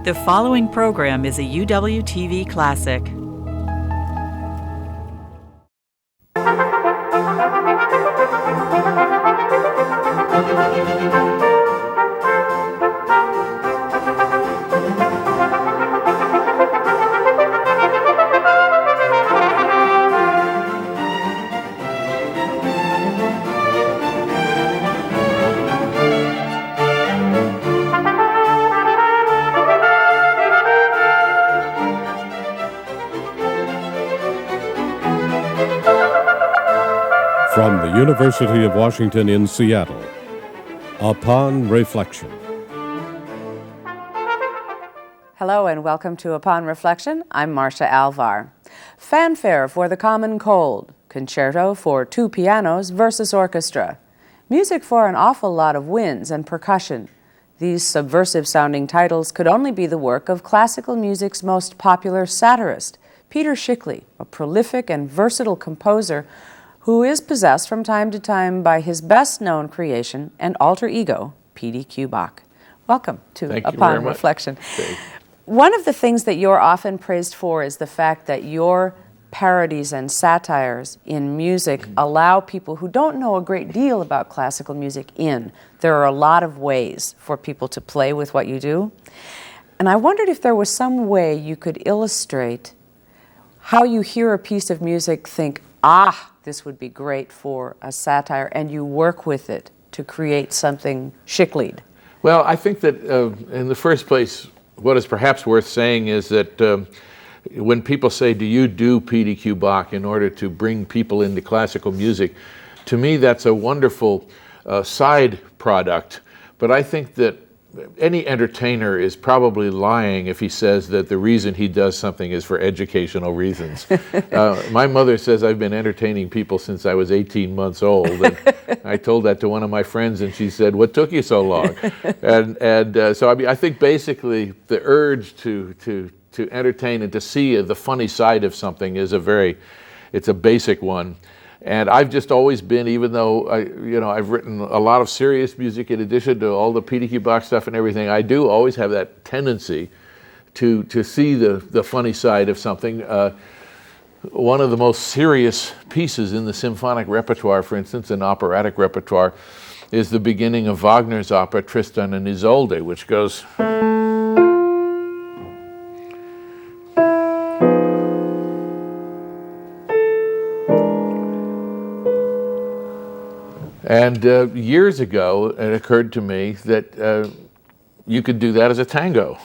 The following program is a UW-TV classic. From the University of Washington in Seattle, Upon Reflection. Hello and welcome to Upon Reflection. I'm Marcia Alvar. Fanfare for the Common Cold, Concerto for Two Pianos versus Orchestra, Music for an Awful Lot of Winds and Percussion. These subversive-sounding titles could only be the work of classical music's most popular satirist, Peter Schickele, a prolific and versatile composer who is possessed from time to time by his best-known creation and alter ego, P.D.Q. Bach. Welcome to Upon Reflection. One of the things that you're often praised for is the fact that your parodies and satires in music allow people who don't know a great deal about classical music in. There are a lot of ways for people to play with what you do. And I wondered if there was some way you could illustrate how you hear a piece of music, think, this would be great for a satire, and you work with it to create something Schickele'd. Well, I think that in the first place, what is perhaps worth saying is that when people say, do you do P.D.Q. Bach in order to bring people into classical music, to me that's a wonderful side product. But I think that any entertainer is probably lying if he says that the reason he does something is for educational reasons. My mother says I've been entertaining people since I was 18 months old. And I told that to one of my friends, and she said, "What took you so long?" So I mean, I think basically the urge to entertain and to see the funny side of something is it's a basic one. And I've just always been, even though I've written a lot of serious music in addition to all the P.D.Q. Bach stuff and everything, I do always have that tendency to see the funny side of something. One of the most serious pieces in the symphonic repertoire, for instance, in operatic repertoire, is the beginning of Wagner's opera Tristan and Isolde, which goes... And years ago, it occurred to me that you could do that as a tango.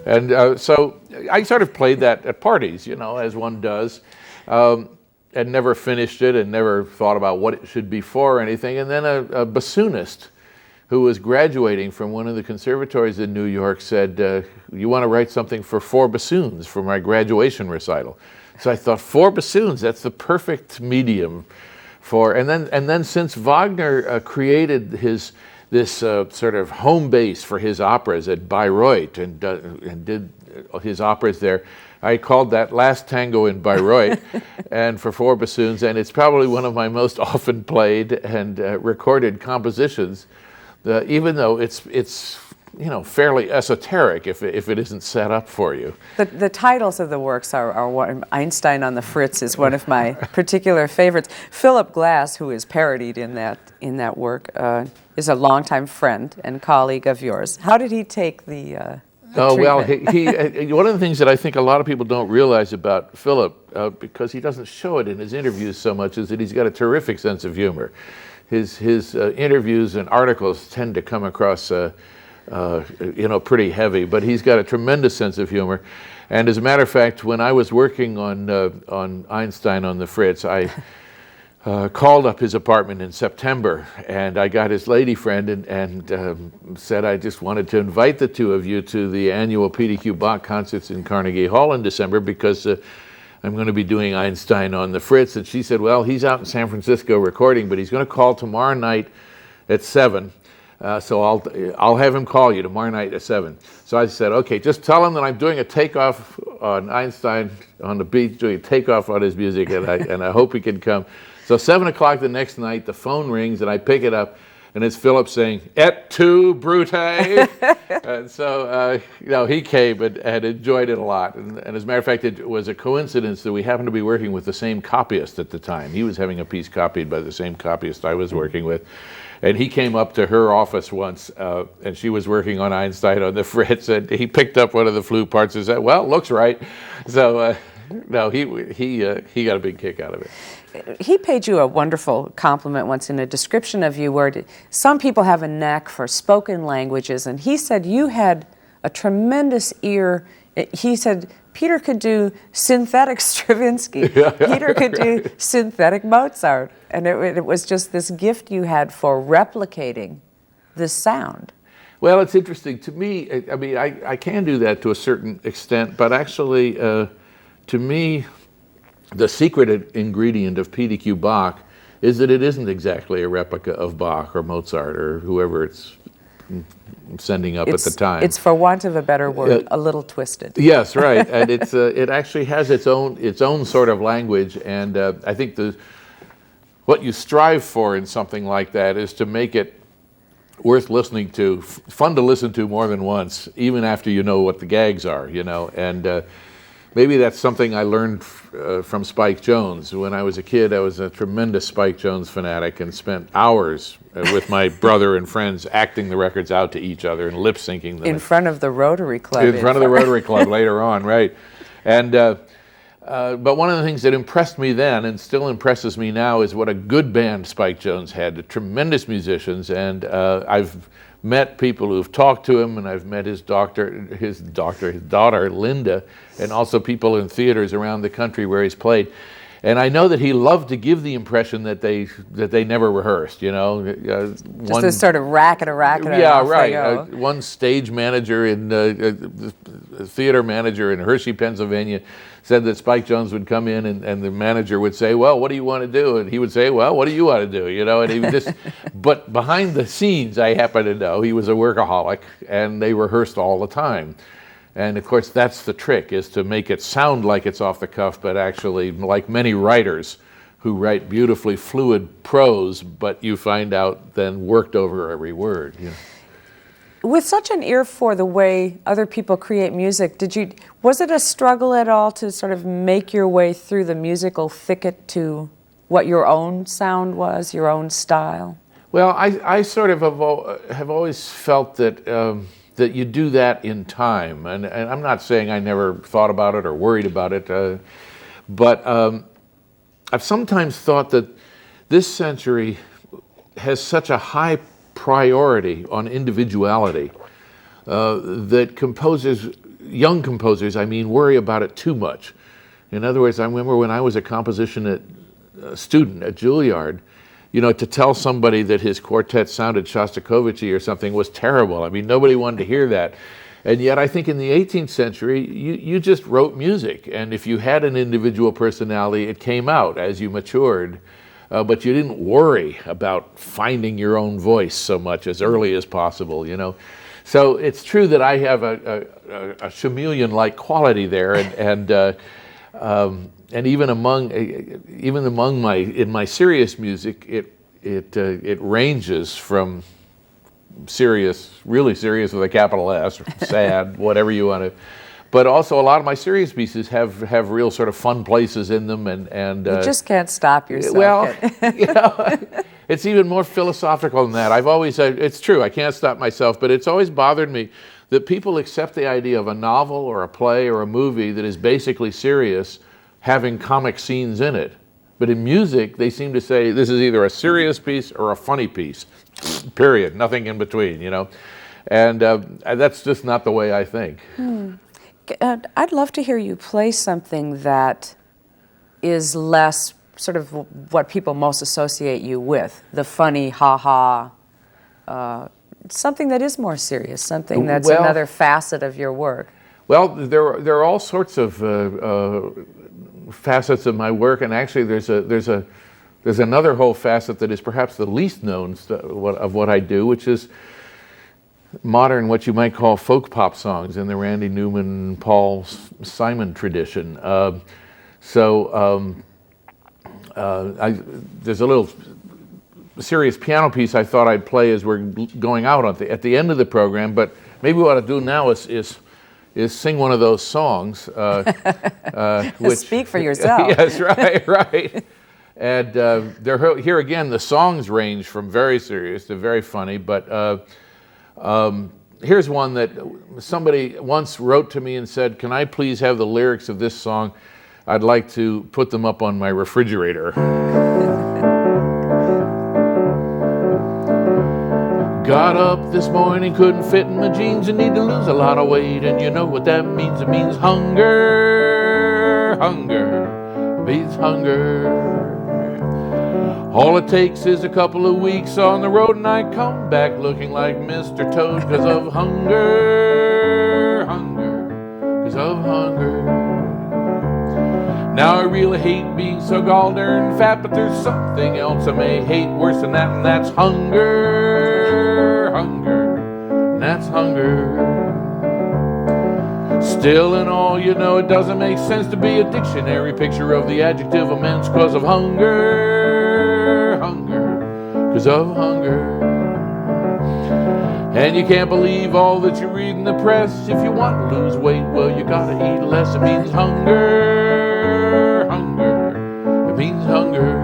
And so I sort of played that at parties, as one does. And never finished it and never thought about what it should be for or anything. And then a bassoonist who was graduating from one of the conservatories in New York said, you want to write something for 4 bassoons for my graduation recital. So I thought, 4 bassoons, that's the perfect medium for, and then since Wagner created this sort of home base for his operas at Bayreuth and did his operas there, I called that Last Tango in Bayreuth, and for 4 bassoons, and it's probably one of my most often played and recorded compositions, even though it's fairly esoteric if it isn't set up for you. The titles of the works are what Einstein on the Fritz is one of my particular favorites. Philip Glass, who is parodied in that work, is a longtime friend and colleague of yours. How did he take the well, he one of the things that I think a lot of people don't realize about Philip, because he doesn't show it in his interviews so much, is that he's got a terrific sense of humor. His interviews and articles tend to come across pretty heavy, but he's got a tremendous sense of humor. And as a matter of fact, when I was working on Einstein on the Fritz, I called up his apartment in September, and I got his lady friend and said I just wanted to invite the two of you to the annual P.D.Q. Bach concerts in Carnegie Hall in December because I'm going to be doing Einstein on the Fritz. And she said, well, he's out in San Francisco recording, but he's going to call tomorrow night at 7. So I'll have him call you tomorrow night at 7. So I said, okay, just tell him that I'm doing a takeoff on Einstein on the beach, doing a takeoff on his music, and I hope he can come. So 7 o'clock the next night, the phone rings, and I pick it up, and it's Philip saying, "Et tu, Brute?" And so, he came and enjoyed it a lot. And as a matter of fact, it was a coincidence that we happened to be working with the same copyist at the time. He was having a piece copied by the same copyist I was working with. And he came up to her office once, and she was working on Einstein on the Fritz, and he picked up one of the flute parts and said, "Well, looks right." So, he got a big kick out of it. He paid you a wonderful compliment once in a description of you where some people have a knack for spoken languages, and he said you had a tremendous ear. He said Peter could do synthetic Stravinsky. Peter could do synthetic Mozart. And it was just this gift you had for replicating this sound. Well, it's interesting. To me, I mean, I can do that to a certain extent, but actually, to me, the secret ingredient of P.D.Q. Bach is that it isn't exactly a replica of Bach or Mozart or whoever it's sending up at the time. It's, for want of a better word, a little twisted. Yes, right, and it actually has its own sort of language, and I think what you strive for in something like that is to make it worth listening to, fun to listen to more than once, even after you know what the gags are, and maybe that's something I learned from Spike Jones. When I was a kid, I was a tremendous Spike Jones fanatic and spent hours with my brother and friends acting the records out to each other and lip syncing them. In front of the Rotary Club. In front of the Rotary Club later on, right. And but one of the things that impressed me then and still impresses me now is what a good band Spike Jones had, the tremendous musicians, and I've met people who've talked to him, and I've met his daughter Linda, and also people in theaters around the country where he's played. And I know that he loved to give the impression that they never rehearsed, Just this sort of racket. Yeah, right. One stage manager the theater manager in Hershey, Pennsylvania, said that Spike Jones would come in and the manager would say, "Well, what do you want to do?" And he would say, "Well, what do you want to do?" And he would just, but behind the scenes, I happen to know he was a workaholic, and they rehearsed all the time. And of course, that's the trick, is to make it sound like it's off the cuff, but actually, like many writers who write beautifully fluid prose, but you find out then worked over every word. With such an ear for the way other people create music, was it a struggle at all to sort of make your way through the musical thicket to what your own sound was, your own style? Well, I sort of have always felt that that you do that in time, and I'm not saying I never thought about it or worried about it, but I've sometimes thought that this century has such a high priority on individuality that young composers, worry about it too much. In other words, I remember when I was a composition student at Juilliard, to tell somebody that his quartet sounded Shostakovich or something was terrible. Nobody wanted to hear that. And yet I think in the 18th century, you just wrote music. And if you had an individual personality, it came out as you matured. But you didn't worry about finding your own voice so much as early as possible, So it's true that I have a chameleon-like quality there, and even among my serious music, it ranges from serious, really serious with a capital S, sad, whatever you want to. But also a lot of my serious pieces have real sort of fun places in them, and you just can't stop yourself. Well, it's even more philosophical than that. I've always said, it's true, I can't stop myself, but it's always bothered me that people accept the idea of a novel or a play or a movie that is basically serious having comic scenes in it. But in music, they seem to say this is either a serious piece or a funny piece, period, nothing in between, And that's just not the way I think. I'd love to hear you play something that is less sort of what people most associate you with, the funny, ha-ha, something that is more serious, something that's another facet of your work. Well, there are all sorts of facets of my work, and actually there's there's another whole facet that is perhaps the least known of what I do, which is modern, what you might call folk pop songs in the Randy Newman, Paul Simon tradition. There's a little serious piano piece I thought I'd play as we're going out at the end of the program, but maybe what I'll do now is sing one of those songs. Which, speak for yourself. Yes, right. And here again, the songs range from very serious to very funny, but here's one that somebody once wrote to me and said, "Can I please have the lyrics of this song? I'd like to put them up on my refrigerator." Got up this morning, couldn't fit in my jeans, and need to lose a lot of weight, and you know what that means. It means hunger, hunger, it means hunger. All it takes is a couple of weeks on the road, and I come back looking like Mr. Toad, 'cause of hunger, hunger, 'cause of hunger. Now I really hate being so gall darn fat, but there's something else I may hate worse than that, and that's hunger, hunger, and that's hunger. Still in all, you know, it doesn't make sense to be a dictionary picture of the adjective immense, 'cause of hunger, hunger, 'cause of hunger. And you can't believe all that you read in the press. If you want to lose weight, well, you gotta eat less. It means hunger, hunger, it means hunger.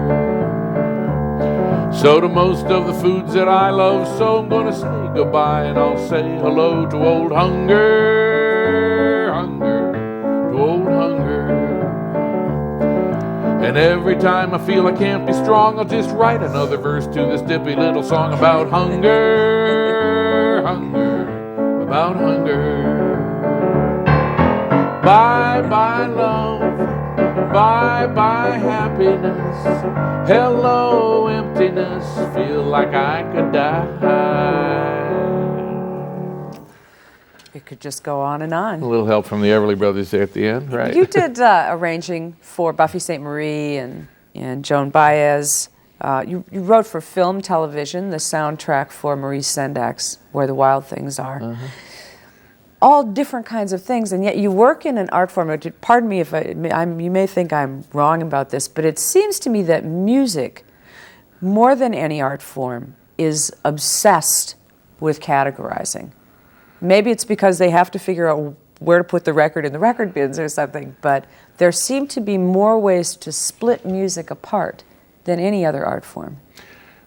So to most of the foods that I love, so I'm gonna say goodbye, and I'll say hello to old hunger, hunger, to old hunger. And every time I feel I can't be strong, I'll just write another verse to this dippy little song about hunger, hunger, about hunger. Bye bye love, bye bye happiness, hello emptiness, feel like I could die. It could just go on and on. A little help from the Everly Brothers there at the end, right? You did arranging for Buffy St. Marie and Joan Baez. You wrote for film, television, the soundtrack for Maurice Sendak's Where the Wild Things Are. Uh-huh. All different kinds of things, and yet you work in an art form. Pardon me if you may think I'm wrong about this, but it seems to me that music, more than any art form, is obsessed with categorizing. Maybe it's because they have to figure out where to put the record in the record bins or something, but there seem to be more ways to split music apart than any other art form.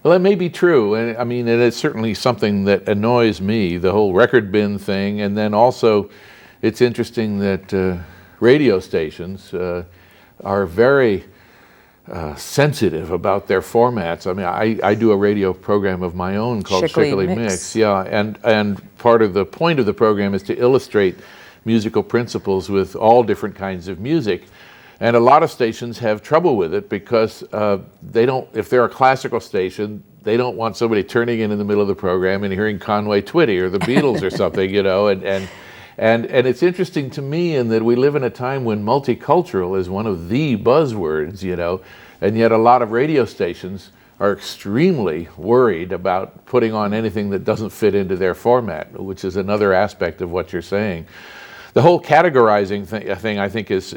Well, that may be true, and I mean, it is certainly something that annoys me, the whole record bin thing, and then also it's interesting that radio stations are very sensitive about their formats. I mean, I do a radio program of my own called Schickele Mix. Yeah, and part of the point of the program is to illustrate musical principles with all different kinds of music. And a lot of stations have trouble with it because they don't, if they're a classical station, they don't want somebody turning in the middle of the program and hearing Conway Twitty or the Beatles or something, you know. And it's interesting to me in that we live in a time when multicultural is one of the buzzwords, you know, and yet a lot of radio stations are extremely worried about putting on anything that doesn't fit into their format, which is another aspect of what you're saying. The whole categorizing thing I think is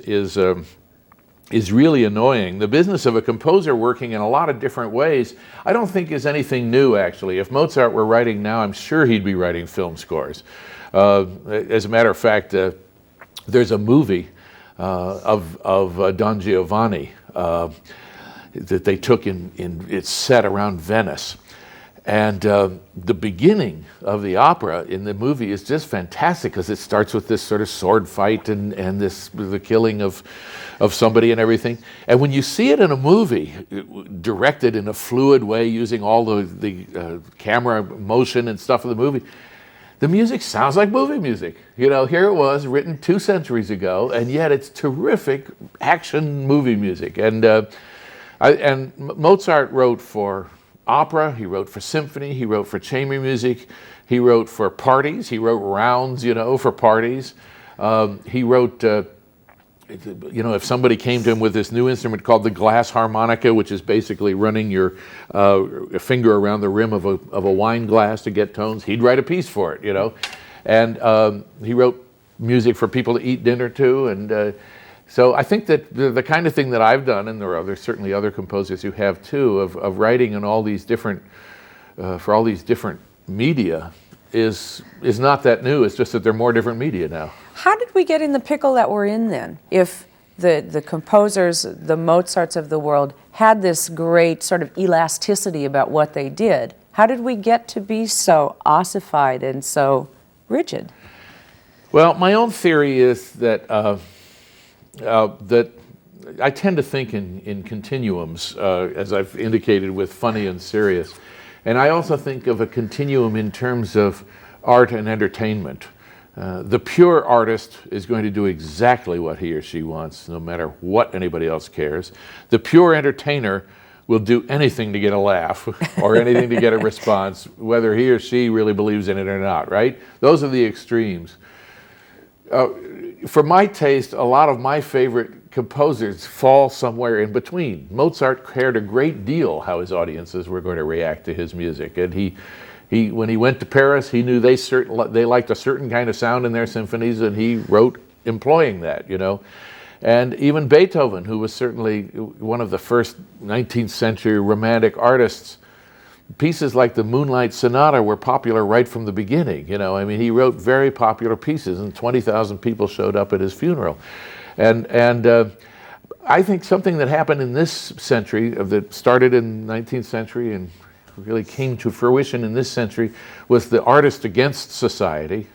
really annoying. The business of a composer working in a lot of different ways, I don't think is anything new, actually. If Mozart were writing now, I'm sure he'd be writing film scores. As a matter of fact, there's a movie of Don Giovanni that they took it's set around Venice. And the beginning of the opera in the movie is just fantastic because it starts with this sort of sword fight and the killing of somebody and everything. And when you see it in a movie, directed in a fluid way using all the camera motion and stuff of the movie, the music sounds like movie music. You know, here it was written 2 centuries ago, and yet it's terrific action movie music. And Mozart wrote for opera, he wrote for symphony, he wrote for chamber music, he wrote for parties, he wrote rounds, you know, for parties. He wrote you know, if somebody came to him with this new instrument called the glass harmonica, which is basically running your finger around the rim of a wine glass to get tones, he'd write a piece for it, you know. And he wrote music for people to eat dinner to. And so I think that the kind of thing that I've done, and there are certainly other composers who have too, of writing in all these different, for all these different media, is not that new. It's just that there are more different media now. How did we get in the pickle that we're in then? If the composers, the Mozarts of the world, had this great sort of elasticity about what they did, how did we get to be so ossified and so rigid? Well, my own theory is that that I tend to think in continuums, as I've indicated, with funny and serious. And I also think of a continuum in terms of art and entertainment. The pure artist is going to do exactly what he or she wants, no matter what anybody else cares. The pure entertainer will do anything to get a laugh or anything to get a response, whether he or she really believes in it or not, right? Those are the extremes. For my taste, a lot of my favorite composers fall somewhere in between. Mozart cared a great deal how his audiences were going to react to his music, and he when he went to Paris, he knew they liked a certain kind of sound in their symphonies, and he wrote employing that, you know. And even Beethoven, who was certainly one of the first 19th century romantic artists, pieces like the Moonlight Sonata were popular right from the beginning, you know. I mean, he wrote very popular pieces, and 20,000 people showed up at his funeral. And I think something that happened in this century, that started in the 19th century and really came to fruition in this century, was the artist against society,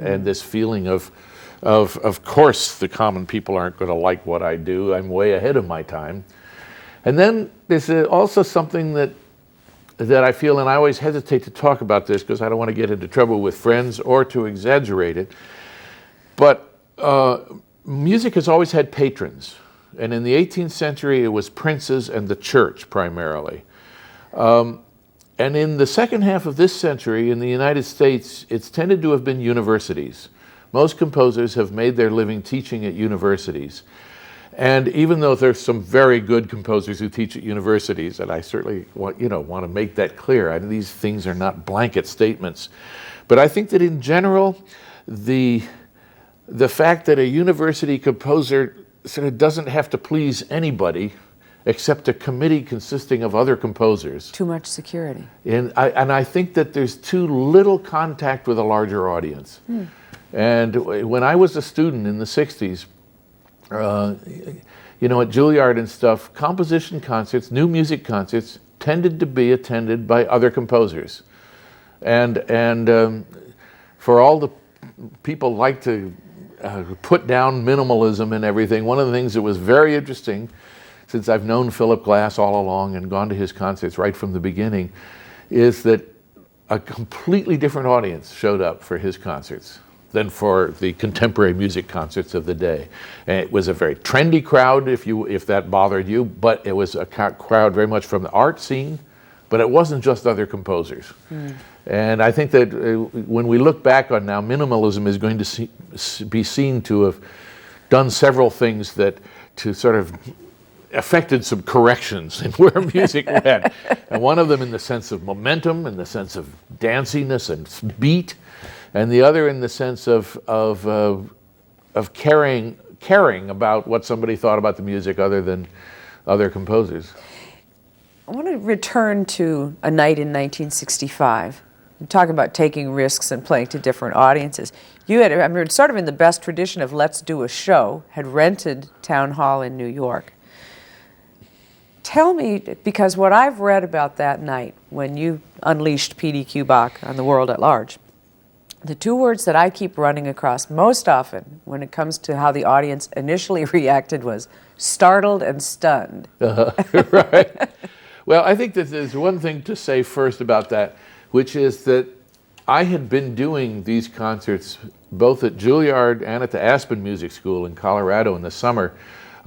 and this feeling of course the common people aren't going to like what I do, I'm way ahead of my time. And then there's also something that I feel, and I always hesitate to talk about this because I don't want to get into trouble with friends or to exaggerate it, but music has always had patrons, and in the 18th century it was princes and the church primarily. And in the second half of this century in the United States, it's tended to have been universities. Most composers have made their living teaching at universities. And even though there's some very good composers who teach at universities, and I certainly want to make that clear, these things are not blanket statements. But I think that in general, the fact that a university composer sort of doesn't have to please anybody except a committee consisting of other composers. Too much security. And I think that there's too little contact with a larger audience. And when I was a student in the 60s, you know, at Juilliard and stuff, composition concerts, new music concerts, tended to be attended by other composers. And for all the people like to put down minimalism and everything, one of the things that was very interesting, since I've known Philip Glass all along and gone to his concerts right from the beginning, is that a completely different audience showed up for his concerts than for the contemporary music concerts of the day. And it was a very trendy crowd, if that bothered you, but it was a crowd very much from the art scene, but it wasn't just other composers. And I think that when we look back on now, minimalism is going to be seen to have done several things that to sort of affected some corrections in where music went. And one of them in the sense of momentum, in the sense of danciness and beat, and the other in the sense of caring about what somebody thought about the music other than other composers. I want to return to a night in 1965. I'm talking about taking risks and playing to different audiences. You had, I mean, sort of in the best tradition of let's do a show, had rented Town Hall in New York. Tell me, because what I've read about that night when you unleashed P.D.Q. Bach on the world at large, the two words that I keep running across most often when it comes to how the audience initially reacted was startled and stunned. Right. Well, I think that there's one thing to say first about that, which is that I had been doing these concerts both at Juilliard and at the Aspen Music School in Colorado in the summer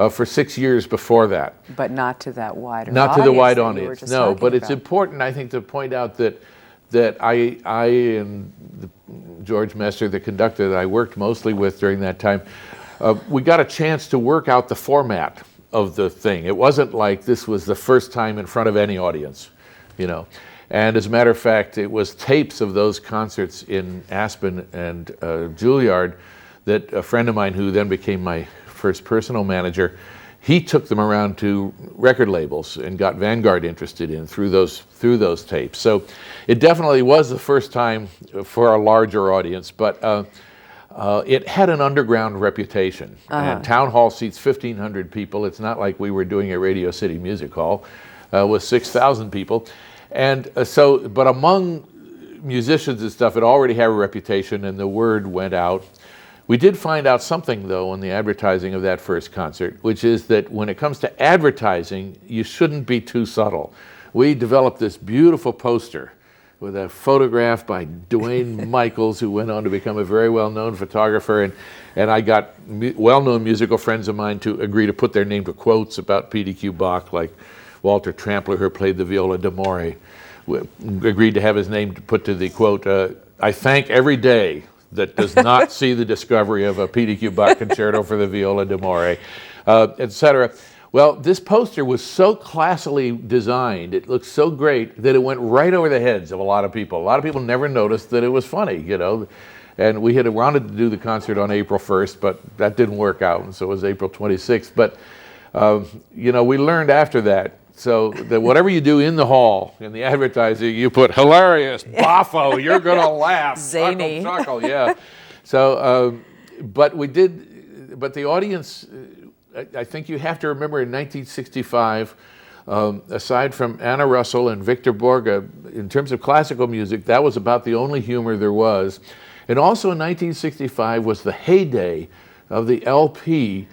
for 6 years before that. But not to that wider audience. Not to the wide that audience, no. But it's important, I think, to point out that I and George Messer, the conductor that I worked mostly with during that time, we got a chance to work out the format of the thing. It wasn't like this was the first time in front of any audience, you know. And as a matter of fact, it was tapes of those concerts in Aspen and Juilliard that a friend of mine, who then became my first personal manager, he took them around to record labels and got Vanguard interested in through those tapes. So it definitely was the first time for a larger audience, but it had an underground reputation. And Town Hall seats 1,500 people. It's not like we were doing a Radio City Music Hall with 6,000 people. And but among musicians and stuff, it already had a reputation, and the word went out. We did find out something, though, in the advertising of that first concert, which is that when it comes to advertising, you shouldn't be too subtle. We developed this beautiful poster with a photograph by Dwayne Michaels, who went on to become a very well-known photographer, and I got well-known musical friends of mine to agree to put their name to quotes about P.D.Q. Bach, like Walter Trampler, who played the viola d'amore, agreed to have his name put to the quote, "I thank every day that does not see the discovery of a P.D.Q. Bach concerto for the viola d'amore," etc. Well, this poster was so classily designed, it looked so great, that it went right over the heads of a lot of people. A lot of people never noticed that it was funny, you know. And we had wanted to do the concert on April 1st, but that didn't work out, and so it was April 26th. But, you know, we learned after that, so that whatever you do in the hall, in the advertising, you put hilarious, boffo, you're going to laugh. Zany. Chuckle, yeah. So, but we did, but the audience, I think you have to remember in 1965, aside from Anna Russell and Victor Borge, in terms of classical music, that was about the only humor there was. And also in 1965 was the heyday of the LP.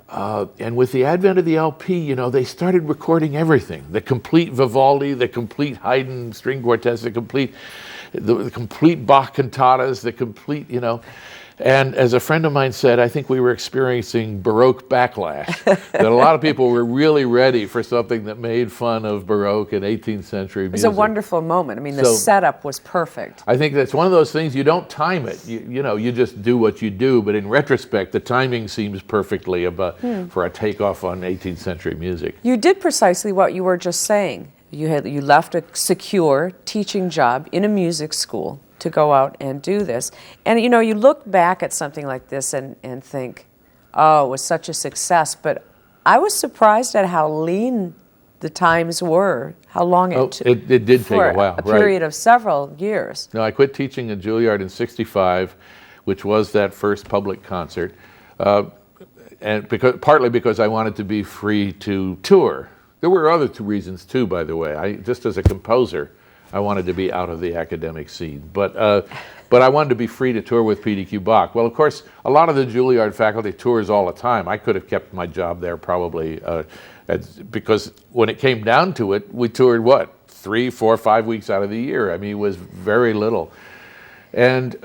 And with the advent of the LP, you know, they started recording everything. The complete Vivaldi, the complete Haydn string quartets, the complete Bach cantatas, the complete, you know. And as a friend of mine said, I think we were experiencing Baroque backlash. That a lot of people were really ready for something that made fun of Baroque and 18th century music. It was a wonderful moment. I mean, the setup was perfect. I think that's one of those things, you don't time it. You know, you just do what you do. But in retrospect, the timing seems perfectly for a takeoff on 18th century music. You did precisely what you were just saying. You left a secure teaching job in a music school to go out and do this. And you know, you look back at something like this and think, oh, it was such a success, but I was surprised at how lean the times were, how long it took. It did take a while, a period of several years. No, I quit teaching at Juilliard in '65, which was that first public concert, and partly because I wanted to be free to tour. There were other two reasons too, by the way. Just as a composer, I wanted to be out of the academic scene, but I wanted to be free to tour with P.D.Q. Bach. Well, of course, a lot of the Juilliard faculty tours all the time. I could have kept my job there probably, because when it came down to it, we toured, 3, 4, 5 weeks out of the year. I mean, it was very little. And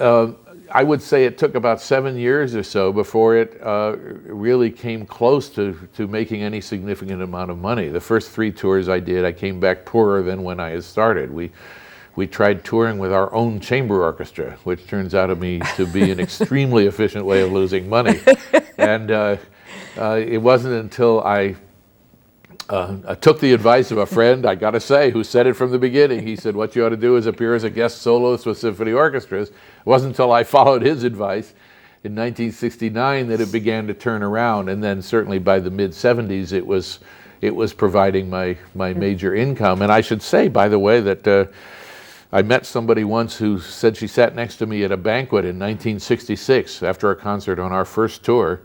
I would say it took about 7 years or so before it really came close to making any significant amount of money. The first 3 tours I did, I came back poorer than when I had started. We tried touring with our own chamber orchestra, which turns out to be an extremely efficient way of losing money. And it wasn't until I took the advice of a friend, I got to say, who said it from the beginning. He said, what you ought to do is appear as a guest soloist with symphony orchestras. It wasn't until I followed his advice in 1969 that it began to turn around. And then certainly by the mid-'70s, it was providing my major income. And I should say, by the way, that I met somebody once who said she sat next to me at a banquet in 1966 after a concert on our first tour.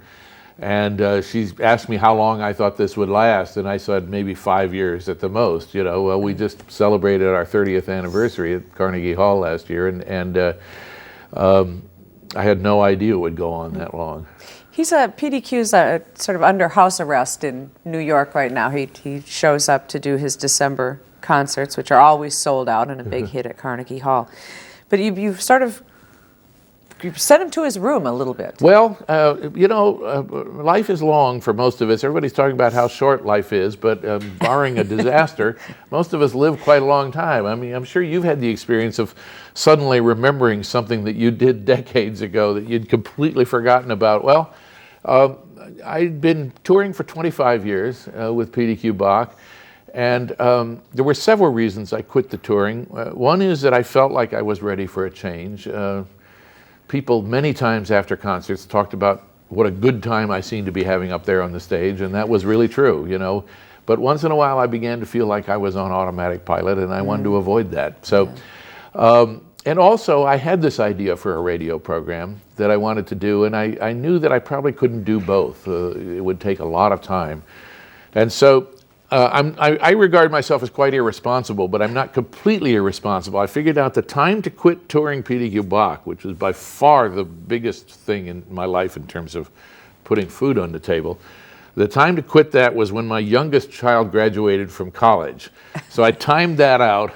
And she asked me how long I thought this would last, and I said maybe 5 years at the most. You know, well, we just celebrated our 30th anniversary at Carnegie Hall last year, and I had no idea it would go on that long. PDQ's sort of under house arrest in New York right now. He shows up to do his December concerts, which are always sold out and a big hit at Carnegie Hall. But you've sort of you sent him to his room a little bit. Well, you know, life is long for most of us. Everybody's talking about how short life is, but barring a disaster, most of us live quite a long time. I mean, I'm sure you've had the experience of suddenly remembering something that you did decades ago that you'd completely forgotten about. Well, I'd been touring for 25 years with P.D.Q. Bach, and there were several reasons I quit the touring. One is that I felt like I was ready for a change. People many times after concerts talked about what a good time I seemed to be having up there on the stage, and that was really true, you know. But once in a while I began to feel like I was on automatic pilot, and I wanted to avoid that. So, and also I had this idea for a radio program that I wanted to do, and I knew that I probably couldn't do both. It would take a lot of time. And so I regard myself as quite irresponsible, but I'm not completely irresponsible. I figured out the time to quit touring P.D.Q. Bach, which was by far the biggest thing in my life in terms of putting food on the table. The time to quit that was when my youngest child graduated from college. So I timed that out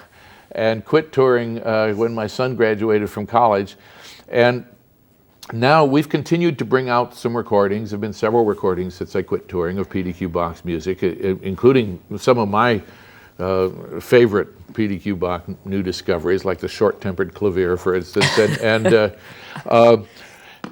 and quit touring when my son graduated from college. And now we've continued to bring out some recordings. There have been several recordings since I quit touring of P.D.Q. Bach's music, including some of my favorite P.D.Q. Bach new discoveries, like the Short-Tempered Clavier, for instance,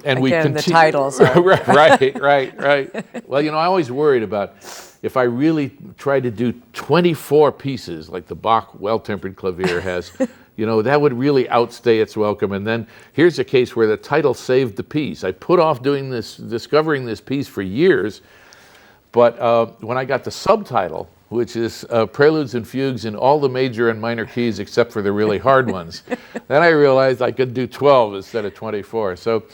and we Again, continue. the titles are... Right. Well, you know, I always worried about if I really tried to do 24 pieces, like the Bach Well-Tempered Clavier has, you know, that would really outstay its welcome. And then here's a case where the title saved the piece. I put off discovering this piece for years, but when I got the subtitle, which is Preludes and Fugues in all the major and minor keys except for the really hard ones, then I realized I could do 12 instead of 24. So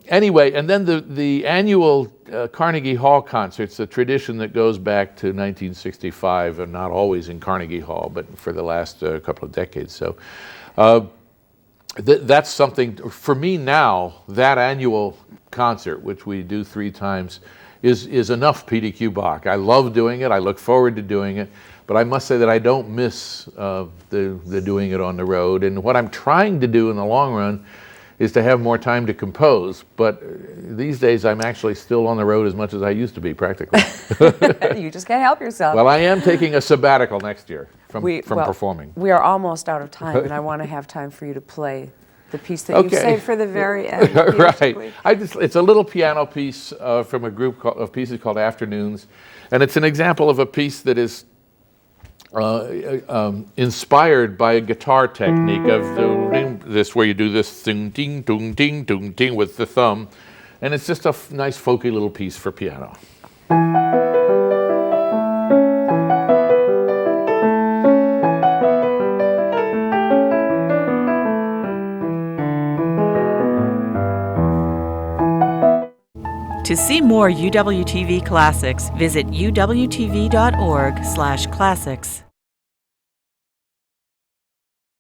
anyway, and then the annual Carnegie Hall concerts, a tradition that goes back to 1965, and not always in Carnegie Hall, but for the last couple of decades. So that's something, for me now, that annual concert, which we do 3 times, is enough P.D.Q. Bach. I love doing it, I look forward to doing it, but I must say that I don't miss the doing it on the road. And what I'm trying to do in the long run is to have more time to compose, but these days I'm actually still on the road as much as I used to be, practically. You just can't help yourself. Well, I am taking a sabbatical next year from performing. We are almost out of time, and I want to have time for you to play the piece that you saved for the very end. Right. It's a little piano piece from a group of pieces called Afternoons, and it's an example of a piece that is inspired by a guitar technique of this, where you do this ding ding ding ding ding ding with the thumb, and it's just a nice folky little piece for piano. To see more UWTV classics, visit uwtv.org/classics.